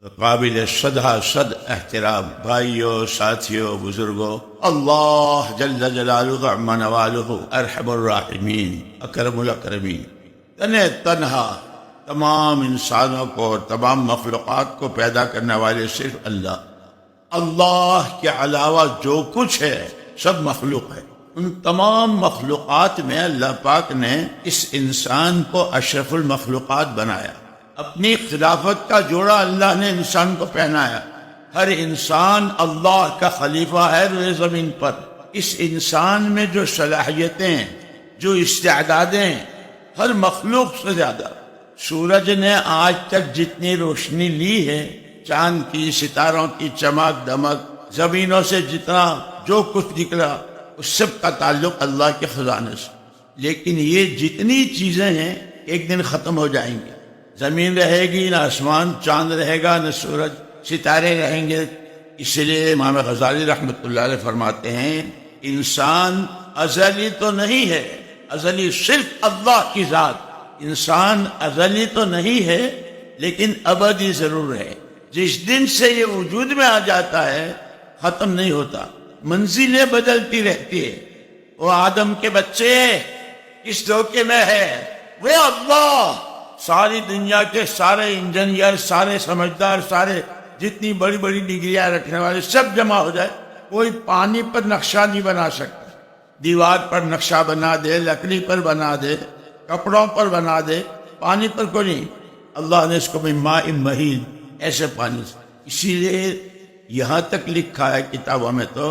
قابل صد احترام بھائیوں، ساتھیوں، بزرگوں، اللہ جل جلالہ عم نوالہ ارحم الراحمین اکرم الاکرمین تنہا تمام انسانوں کو اور تمام مخلوقات کو پیدا کرنے والے صرف اللہ کے علاوہ جو کچھ ہے سب مخلوق ہے۔ ان تمام مخلوقات میں اللہ پاک نے اس انسان کو اشرف المخلوقات بنایا۔ اپنی خلافت کا جوڑا اللہ نے انسان کو پہنایا۔ ہر انسان اللہ کا خلیفہ ہے روئے زمین پر۔ اس انسان میں جو صلاحیتیں، جو استعدادیں ہر مخلوق سے زیادہ، سورج نے آج تک جتنی روشنی لی ہے، چاند کی، ستاروں کی چمک دمک، زمینوں سے جتنا جو کچھ نکلا، اس سب کا تعلق اللہ کے خزانے سے۔ لیکن یہ جتنی چیزیں ہیں ایک دن ختم ہو جائیں گی۔ زمین رہے گی نہ آسمان، چاند رہے گا نہ سورج، ستارے رہیں گے۔ اس لیے امام غزالی رحمۃ اللہ علیہ فرماتے ہیں انسان ازلی تو نہیں ہے، ازلی صرف اللہ کی ذات۔ انسان ازلی تو نہیں ہے لیکن ابدی ضرور ہے۔ جس دن سے یہ وجود میں آ جاتا ہے ختم نہیں ہوتا، منزلیں بدلتی رہتی ہے۔ وہ آدم کے بچے کس دھوکے میں ہے؟ وہ اللہ، ساری دنیا کے سارے انجینئر، سارے سمجھدار، سارے جتنی بڑی بڑی ڈگریاں رکھنے والے سب جمع ہو جائے، کوئی پانی پر نقشہ نہیں بنا سکتا۔ دیوار پر نقشہ بنا دے، لکڑی پر بنا دے، کپڑوں پر بنا دے، پانی پر کوئی نہیں۔ اللہ نے اس کو ماء مہین، ایسے پانی سے۔ اسی لیے یہاں تک لکھا ہے کتابوں میں تو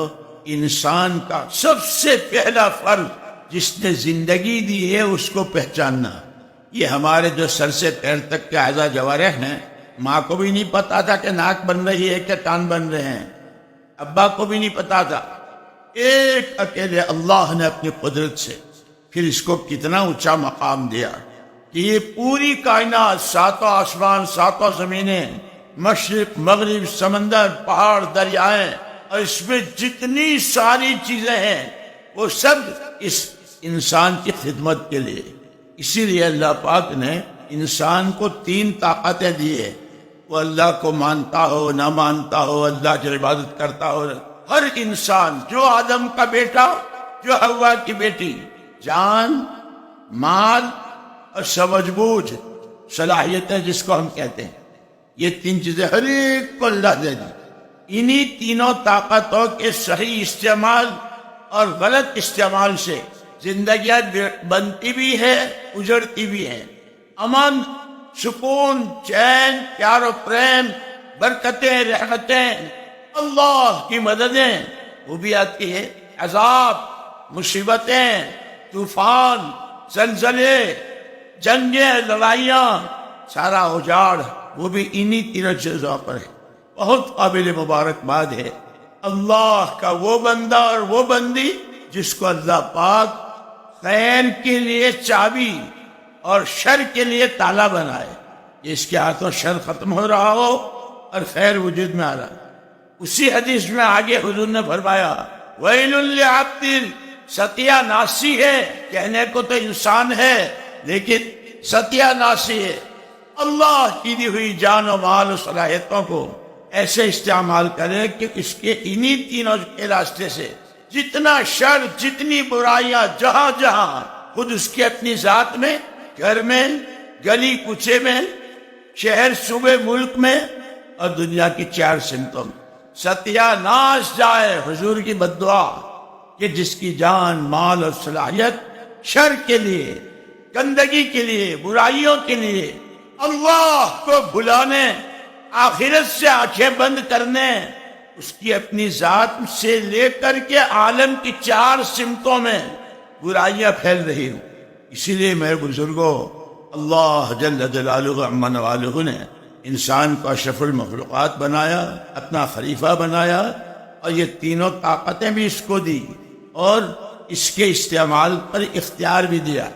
انسان کا سب سے پہلا فرض جس نے زندگی دی ہے اس کو پہچاننا۔ یہ ہمارے جو سر سے پیر تک کے اعضاء جوارح ہیں، ماں کو بھی نہیں پتا تھا کہ ناک بن رہی ہے کہ کان بن رہے ہیں، ابا کو بھی نہیں پتا تھا۔ ایک اکیلے اللہ نے اپنی قدرت سے پھر اس کو کتنا اونچا مقام دیا کہ یہ پوری کائنات، ساتوں آسمان، ساتوں زمینیں، مشرق مغرب، سمندر، پہاڑ، دریائیں، اور اس میں جتنی ساری چیزیں ہیں وہ سب اس انسان کی خدمت کے لیے۔ اسی لیے اللہ پاک نے انسان کو 3 طاقتیں دی ہے۔ وہ اللہ کو مانتا ہو نہ مانتا ہو، اللہ کی عبادت کرتا ہو، ہر انسان، جو آدم کا بیٹا، جو حوا کی بیٹی، جان، مال اور سمجھ بوجھ، صلاحیتیں جس کو ہم کہتے ہیں، یہ 3 چیزیں ہر ایک کو اللہ دے دی۔ انہی تینوں طاقتوں کے صحیح استعمال اور غلط استعمال سے زندگیاں بنتی بھی ہے، اجڑتی بھی ہے۔ امن، سکون، چین، پیار و پریم، برکتیں، رحمتیں، اللہ کی مددیں وہ بھی آتی ہے۔ عذاب، مصیبتیں، طوفان، زلزلے، جنگیں، لڑائیاں، سارا اجاڑ وہ بھی انہی 3 چیزوں پر ہے۔ بہت قابل مبارکباد ہے اللہ کا وہ بندہ اور وہ بندی جس کو اللہ پاک خیر کے لیے چابی اور شر کے لیے تالا بنائے۔ جس کے ہاتھوں شر ختم ہو رہا ہو اور خیر وجود میں آ رہا ہے۔ اسی حدیث میں آگے حضور نے فرمایا ویل لعبد، ستیہ ناسی ہے، کہنے کو تو انسان ہے لیکن ستیہ ناسی ہے۔ اللہ کی دی ہوئی جان و مال و صلاحیتوں کو ایسے استعمال کرے کہ اس کے انہی 3 کے راستے سے جتنا شر، جتنی برائیاں جہاں جہاں، خود اس کی اپنی ذات میں، گھر میں، گلی کوچے میں، شہر صوبے ملک میں اور دنیا کی 4 سمتوں میں ستیہ ناش جائے۔ حضور کی بددعا کہ جس کی جان، مال اور صلاحیت شر کے لیے، گندگی کے لیے، برائیوں کے لیے، اللہ کو بھلانے، آخرت سے آنکھیں بند کرنے، اس کی اپنی ذات سے لے کر کے عالم کی 4 سمتوں میں برائیاں پھیل رہی ہوں۔ اسی لیے میرے بزرگوں، اللہ جل جلالہ عم نوالہ نے انسان کو اشرف المخلوقات بنایا، اپنا خلیفہ بنایا، اور یہ 3 طاقتیں بھی اس کو دی اور اس کے استعمال پر اختیار بھی دیا۔